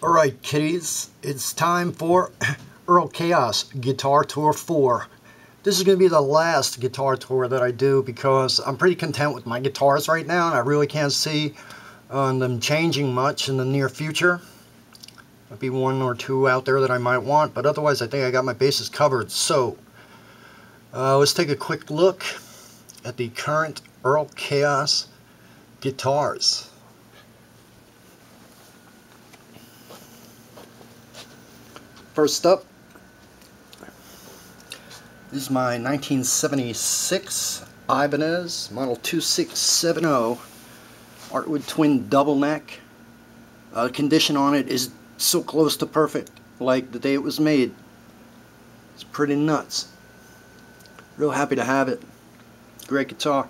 Alright kiddies, it's time for Earl Kayoss Guitar Tour 4. This is going to be the last guitar tour that I do because I'm pretty content with my guitars right now and I really can't see them changing much in the near future. Might be one or two out there that I might want, but otherwise I think I got my bases covered. So, let's take a quick look at the current Earl Kayoss guitars. First up, this is my 1976 Ibanez model 2670 Artwood twin double neck. Condition on it is so close to perfect, like the day it was made. It's pretty nuts. Real happy to have it. Great guitar.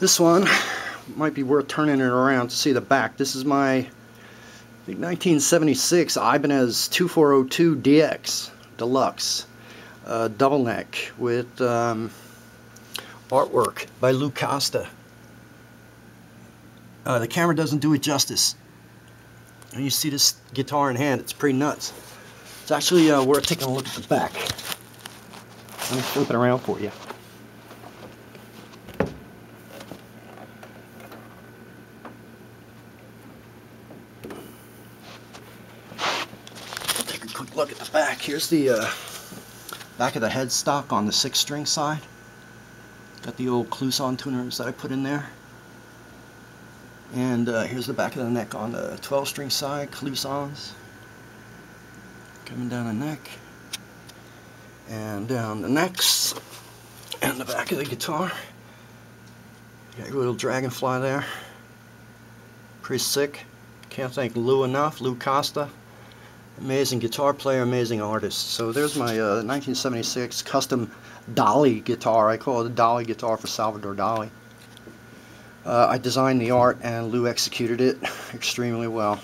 This one might be worth turning it around to see the back. This is my 1976 Ibanez 2402 DX Deluxe double neck with artwork by Lou Costa. The camera doesn't do it justice. And you see this guitar in hand, it's pretty nuts. It's actually worth taking a look at the back. Let me flip it around for you. Quick look at the back. Here's the back of the headstock on the 6-string side. Got the old Clouson tuners that I put in there. And here's the back of the neck on the 12-string side, Clousons. Coming down the neck. And down the necks. And the back of the guitar. Got a little dragonfly there. Pretty sick. Can't thank Lou enough, Lou Costa. Amazing guitar player, amazing artist. So there's my 1976 custom Dolly guitar. I call it a Dolly guitar for Salvador Dali. I designed the art and Lou executed it extremely well.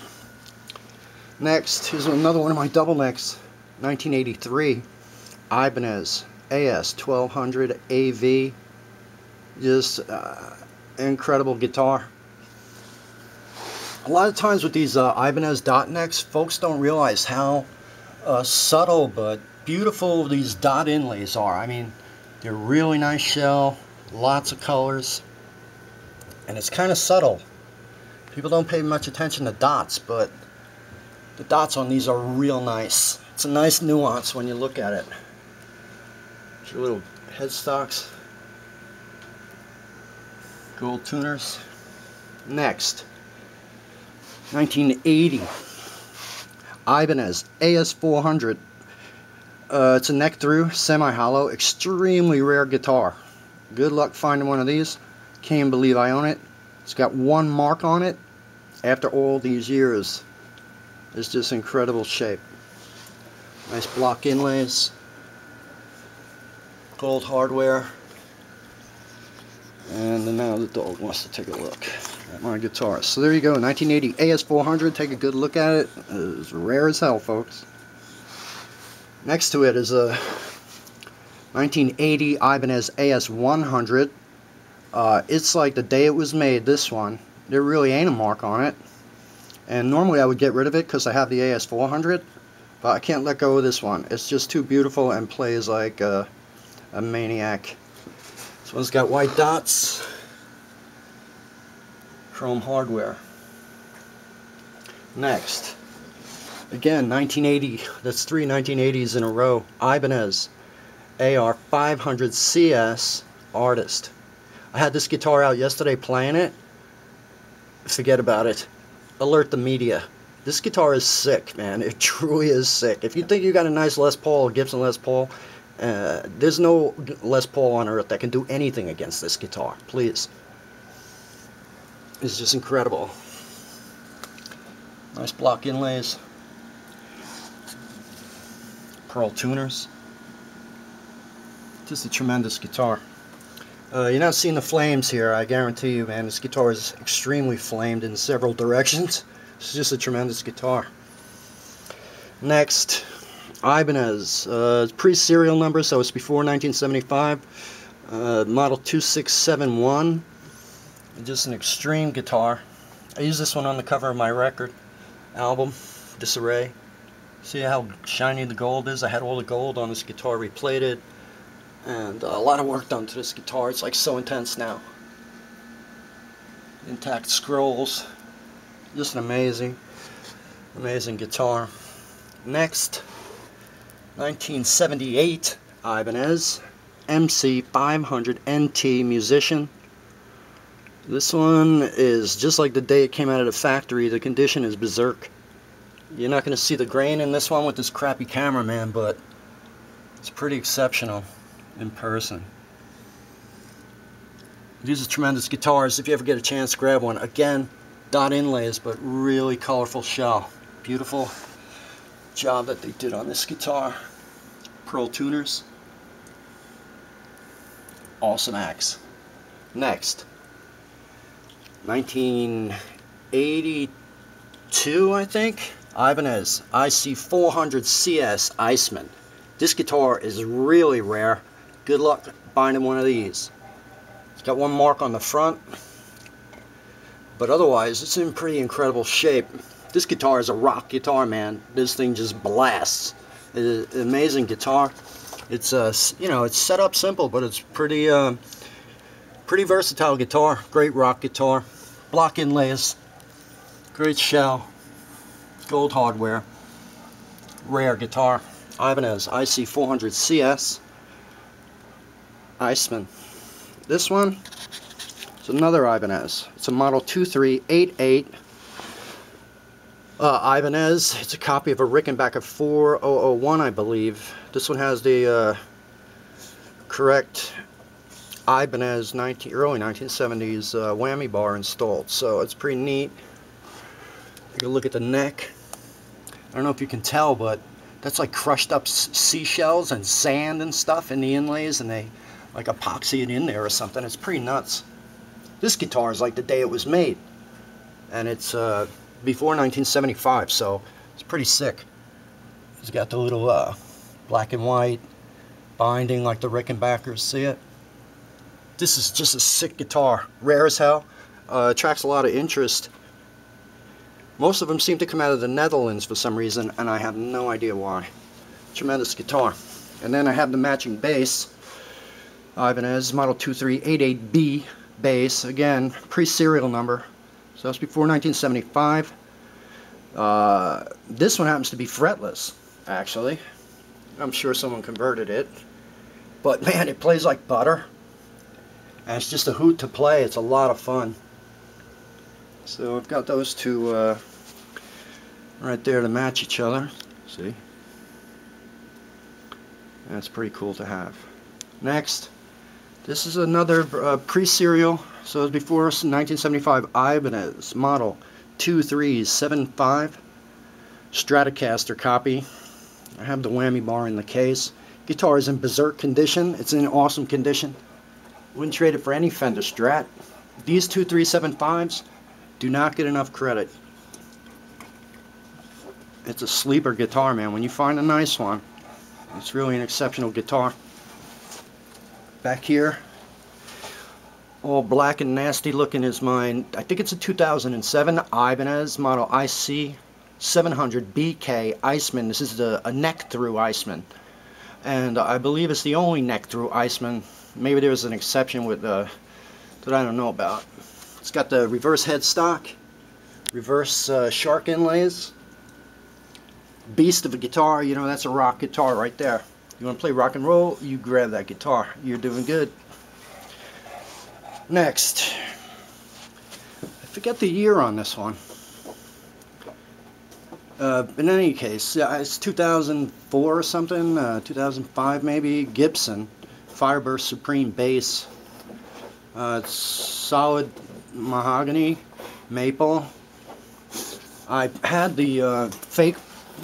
Next, here's another one of my double necks. 1983 Ibanez AS1200 AV. Just incredible guitar. A lot of times with these Ibanez dot necks, folks don't realize how subtle but beautiful these dot inlays are. I mean, they're really nice shell, lots of colors, and it's kind of subtle. People don't pay much attention to dots, but the dots on these are real nice. It's a nice nuance when you look at it. Here's your little headstocks, gold tuners. Next, 1980 Ibanez AS400. It's a neck through, semi-hollow, extremely rare guitar. Good luck finding one of these. Can't believe I own it. It's got one mark on it after all these years. It's just incredible shape. Nice block inlays, gold hardware. And now the dog wants to take a look at my guitar. So there you go, 1980 AS400. Take a good look at it. It's rare as hell, folks. Next to it is a 1980 Ibanez AS100. It's like the day it was made, this one. There really ain't a mark on it. And normally I would get rid of it because I have the AS400. But I can't let go of this one. It's just too beautiful and plays like a maniac. This one's got white dots, chrome hardware. Next, again, 1980, that's 3 1980s in a row, Ibanez Ar500 Cs Artist. I had this guitar out yesterday playing it. Forget about it. Alert the media. This guitar is sick, man. It truly is sick. If you think you got a nice Les Paul, Gibson Les Paul, there's no Les Paul on earth that can do anything against this guitar. Please. It's just incredible. Nice block inlays. Pearl tuners. Just a tremendous guitar. You're not seeing the flames here, I guarantee you, man. This guitar is extremely flamed in several directions. It's just a tremendous guitar. Next, Ibanez, pre-serial number, so it's before 1975, model 2671, just an extreme guitar. I use this one on the cover of my record. album, Disarray. See how shiny the gold is? I had all the gold on this guitar replated, and a lot of work done to this guitar. It's like so intense now. Intact scrolls. Just an amazing guitar. Next, 1978 Ibanez Mc 500 NT Musician. This one is just like the day it came out of the factory. The condition is berserk. You're not going to see the grain in this one with this crappy camera, man, but it's pretty exceptional in person. These are tremendous guitars. If you ever get a chance, grab one. Again, dot inlays, but really colorful shell. Beautiful job that they did on this guitar. Pearl tuners. Awesome axe. Next, 1982, I think. Ibanez Ar500 Cs Iceman. This guitar is really rare. Good luck finding one of these. It's got one mark on the front, but otherwise it's in pretty incredible shape. This guitar is a rock guitar, man. This thing just blasts. It's an amazing guitar. It's you know, it's set up simple, but it's pretty versatile guitar. Great rock guitar. Block inlays. Great shell. Gold hardware. Rare guitar. Ibanez Ar500 Cs Iceman. This one is another Ibanez. It's a model 2388 Ibanez. It's a copy of a Rickenbacker 4001, I believe. This one has the correct Ibanez early 1970s whammy bar installed, so it's pretty neat. Take a look at the neck. I don't know if you can tell, but that's like crushed up seashells and sand and stuff in the inlays, and they like epoxy it in there or something. It's pretty nuts. This guitar is like the day it was made, and it's before 1975, so it's pretty sick. It's got the little black and white binding like the Rickenbackers. See it? This is just a sick guitar. Rare as hell. Attracts a lot of interest. Most of them seem to come out of the Netherlands for some reason, and I have no idea why. Tremendous guitar. And then I have the matching bass. Ibanez model 2388B bass. Again, pre-serial number. So that's before 1975. This one happens to be fretless, actually. I'm sure someone converted it. But man, it plays like butter. And it's just a hoot to play. It's a lot of fun. So I've got those two right there to match each other. See? That's pretty cool to have. Next, this is another pre-serial. So it's before 1975 Ibanez model 2375 Stratocaster copy. I have the whammy bar in the case. Guitar is in berserk condition. It's in awesome condition. Wouldn't trade it for any Fender Strat. These 2375s do not get enough credit. It's a sleeper guitar, man. When you find a nice one, it's really an exceptional guitar. Back here, all black and nasty looking is mine. I think it's a 2007 Ibanez model IC 700BK Iceman. This is a neck-through Iceman, and I believe it's the only neck-through Iceman. Maybe there's an exception with that I don't know about. It's got the reverse headstock, reverse shark inlays. Beast of a guitar, you know, that's a rock guitar right there. You want to play rock and roll, you grab that guitar. You're doing good. Next, I forget the year on this one. In any case, yeah, it's 2004 or something, 2005 maybe. Gibson Firebird Supreme bass. It's solid mahogany, maple. I had the fake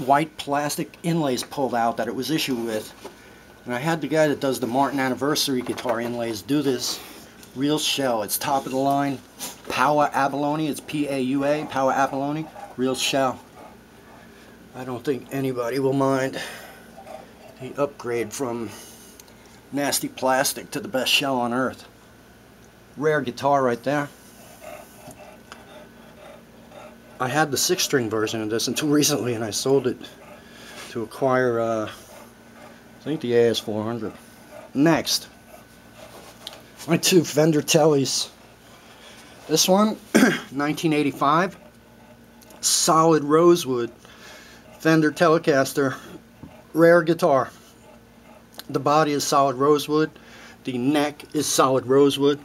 white plastic inlays pulled out that it was issued with, and I had the guy that does the Martin Anniversary guitar inlays do this. Real shell. It's top of the line. Power abalone. It's P-A-U-A. Power abalone. Real shell. I don't think anybody will mind the upgrade from nasty plastic to the best shell on earth. Rare guitar right there. I had the 6-string version of this until recently, and I sold it to acquire, I think the AS400. Next, my 2 Fender Teles. This one, 1985, solid rosewood Fender Telecaster, rare guitar. The body is solid rosewood, the neck is solid rosewood,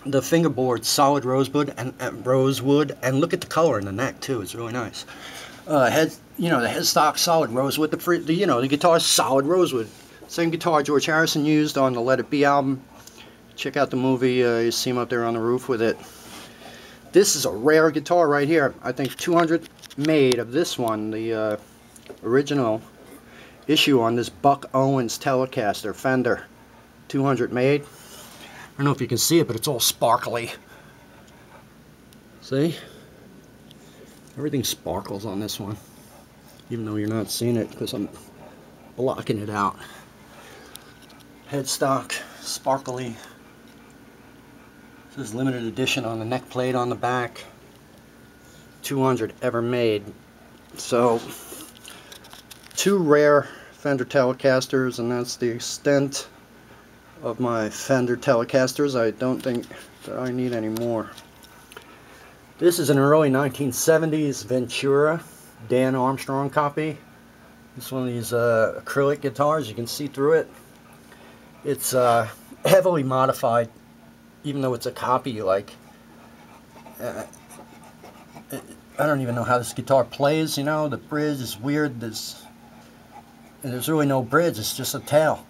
the fingerboard solid rosewood, and look at the color in the neck too. It's really nice. Head, the headstock solid rosewood. The guitar is solid rosewood. Same guitar George Harrison used on the Let It Be album. Check out the movie. You see him up there on the roof with it. This is a rare guitar right here. I think 200 made of this one. The original issue on this Buck Owens Telecaster Fender. 200 made. I don't know if you can see it, but it's all sparkly. See? Everything sparkles on this one. Even though you're not seeing it because I'm blocking it out. Headstock, sparkly. This is limited edition on the neck plate on the back. 200 ever made. So, 2 rare Fender Telecasters, and that's the extent of my Fender Telecasters. I don't think that I need any more. This is an early 1970s Ventura Dan Armstrong copy. It's one of these acrylic guitars. You can see through it. It's heavily modified, even though it's a copy. I don't even know how this guitar plays. The bridge is weird. There's really no bridge. It's just a tail.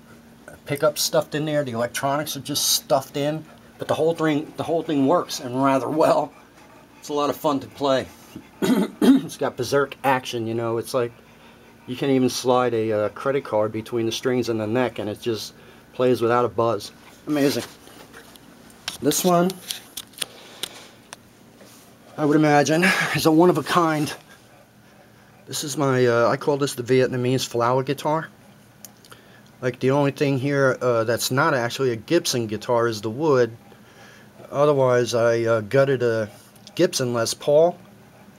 Pickup stuffed in there. The electronics are just stuffed in, but the whole thing works, and rather well. It's a lot of fun to play. It's got berserk action. It's like you can even slide a credit card between the strings and the neck, and it just plays without a buzz. Amazing. This one, I would imagine, is a one-of-a-kind. This is my I call this the Vietnamese flower guitar. Like, the only thing here that's not actually a Gibson guitar is the wood. Otherwise, I gutted a Gibson Les Paul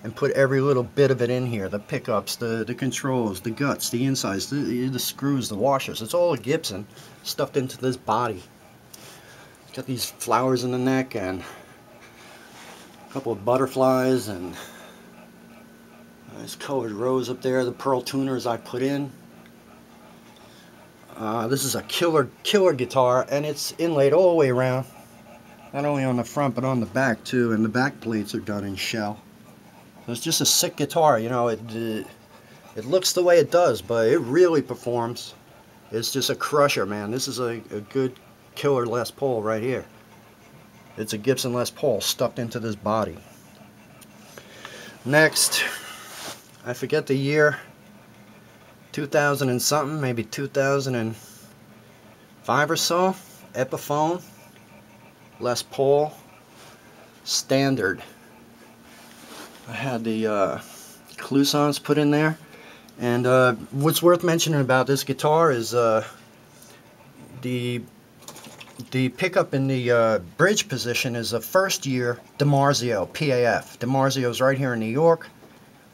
and put every little bit of it in here. The pickups, the controls, the guts, the insides, the screws, the washers. It's all a Gibson stuffed into this body. It's got these flowers in the neck and a couple of butterflies and nice colored rose up there. The pearl tuners I put in. This is a killer guitar, and it's inlaid all the way around. Not only on the front, but on the back too, and the back plates are done in shell. So it's just a sick guitar. It looks the way it does, but it really performs. It's just a crusher, man. This is a good killer Les Paul right here. It's a Gibson Les Paul stuffed into this body. Next, I forget the year. 2000 and something, maybe 2005 or so. Epiphone, Les Paul, standard. I had the cloisons put in there, and what's worth mentioning about this guitar is the pickup in the bridge position is a first year DiMarzio PAF. DiMarzio's right here in New York.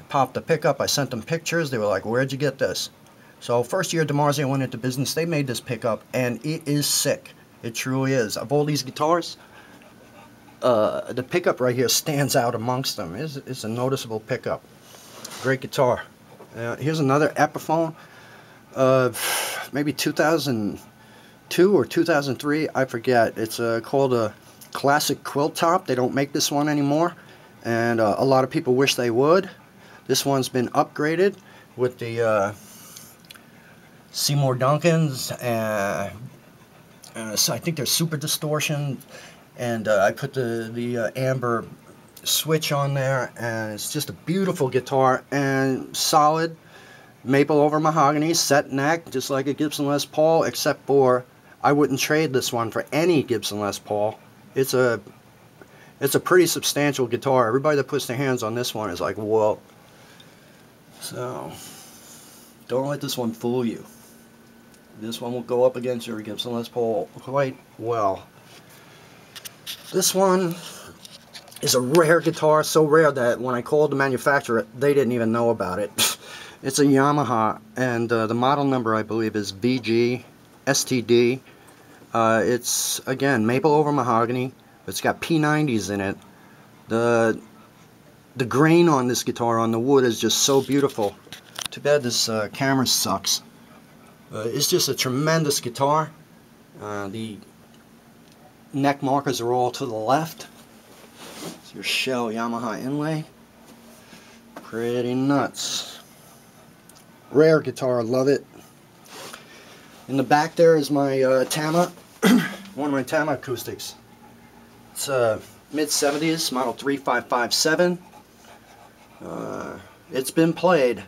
Popped the pickup. I sent them pictures. They were like, "Where'd you get this?" So first year DiMarzio went into business. They made this pickup, and it is sick. It truly is. Of all these guitars, the pickup right here stands out amongst them. It's a noticeable pickup. Great guitar. Here's another Epiphone. Maybe 2002 or 2003. I forget. It's called a classic quilt top. They don't make this one anymore, and a lot of people wish they would. This one's been upgraded with the Seymour Duncans, so I think they're super distortion, and I put the amber switch on there, and it's just a beautiful guitar and solid maple over mahogany, set neck, just like a Gibson Les Paul, except for I wouldn't trade this one for any Gibson Les Paul. It's a pretty substantial guitar. Everybody that puts their hands on this one is like, whoa. So, don't let this one fool you. This one will go up against your Gibson Les Paul quite well. This one is a rare guitar, so rare that when I called the manufacturer, they didn't even know about it. It's a Yamaha, and the model number I believe is VG STD. It's, again, maple over mahogany. It's got P90s in it. The grain on this guitar on the wood is just so beautiful. Too bad this camera sucks. It's just a tremendous guitar. The neck markers are all to the left. It's your shell Yamaha inlay. Pretty nuts. Rare guitar, love it. In the back there is my Tama, one of my Tama acoustics. It's mid-70s, model 3557. It's been played,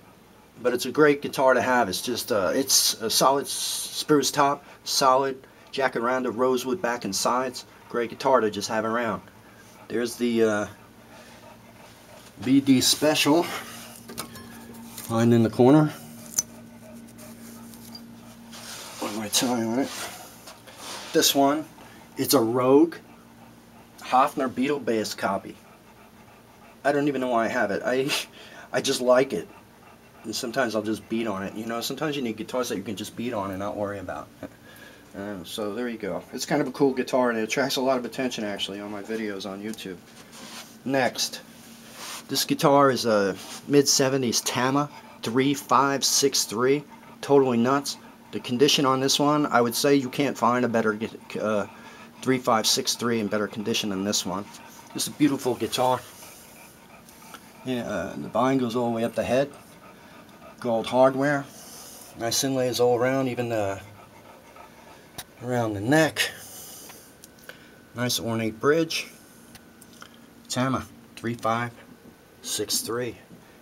but it's a great guitar to have. It's just, it's a solid spruce top, solid jacaranda rosewood back and sides. Great guitar to just have around. There's the BD Special, lying in the corner. What am I telling on it? This one, it's a Rogue Hofner Beetle bass copy. I don't even know why I have it. I just like it. And sometimes I'll just beat on it. You know, sometimes you need guitars that you can just beat on and not worry about. So there you go. It's kind of a cool guitar, and it attracts a lot of attention actually on my videos on YouTube. Next, this guitar is a mid-70s Tama 3563. Totally nuts. The condition on this one, I would say you can't find a better 3563 in better condition than this one. Just a beautiful guitar. Yeah, the vine goes all the way up the head. Gold hardware. Nice inlays all around, even around the neck. Nice ornate bridge. Tama 3563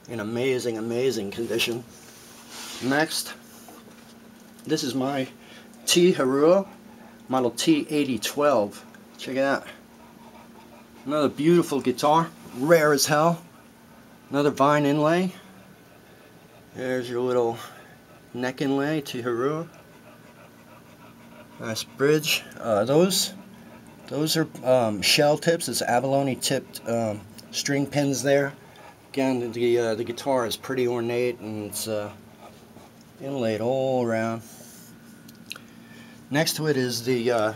in amazing, amazing condition. Next, this is my t.haruo model T8012. Check it out. Another beautiful guitar, rare as hell. Another vine inlay. There's your little neck inlay, t.haruo. Nice bridge. Those are shell tips. It's abalone tipped string pins there. Again, the guitar is pretty ornate, and it's inlaid all around. Next to it is the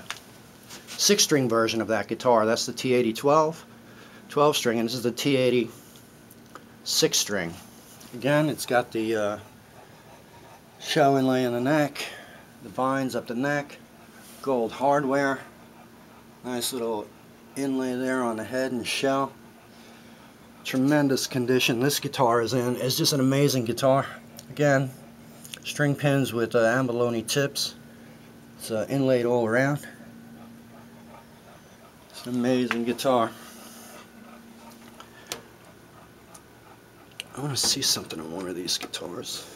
6-string version of that guitar. That's the T8012 12-string, and this is the T80 6-string. Again, it's got the shell inlay in the neck, the vines up the neck, gold hardware, nice little inlay there on the head and shell. Tremendous condition this guitar is in. It's just an amazing guitar. Again, string pins with abalone tips. It's inlaid all around. It's an amazing guitar. I want to see something on one of these guitars.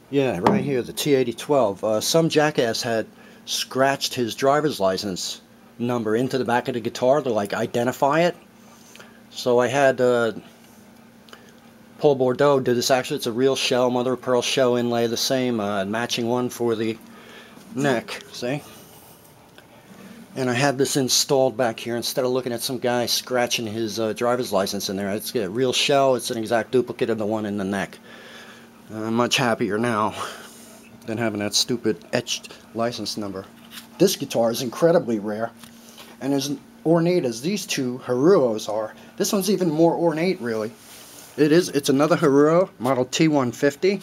Yeah, right here, the T8012. Some jackass had scratched his driver's license number into the back of the guitar to like identify it. So I had Paul Bordeaux do this. Actually, it's a real shell, mother of pearl shell inlay, the same matching one for the neck. See? And I had this installed back here instead of looking at some guy scratching his driver's license in there. It's a real shell. It's an exact duplicate of the one in the neck. I'm much happier now than having that stupid etched license number. This guitar is incredibly rare, and as ornate as these two Haruos are, this one's even more ornate, really. It's another Haruo, model T150.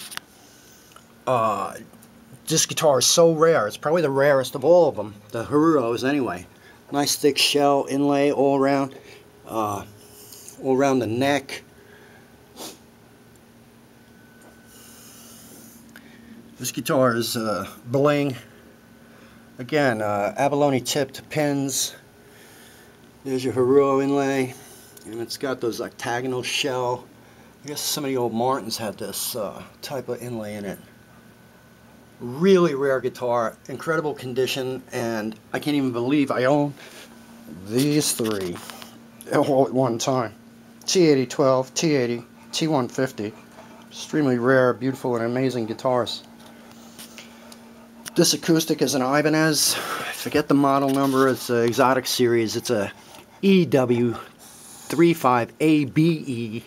This guitar is so rare. It's probably the rarest of all of them, the Haruos anyway. Nice thick shell inlay all around the neck. This guitar is bling. Again, abalone tipped pins. There's your Haruo inlay, and it's got those octagonal shell. I guess some of the old Martins had this type of inlay in it. Really rare guitar, incredible condition, and I can't even believe I own these three all at one time. T8012, T80, T150. Extremely rare, beautiful, and amazing guitars. This acoustic is an Ibanez. I forget the model number. It's an exotic series. It's a EW 35ABE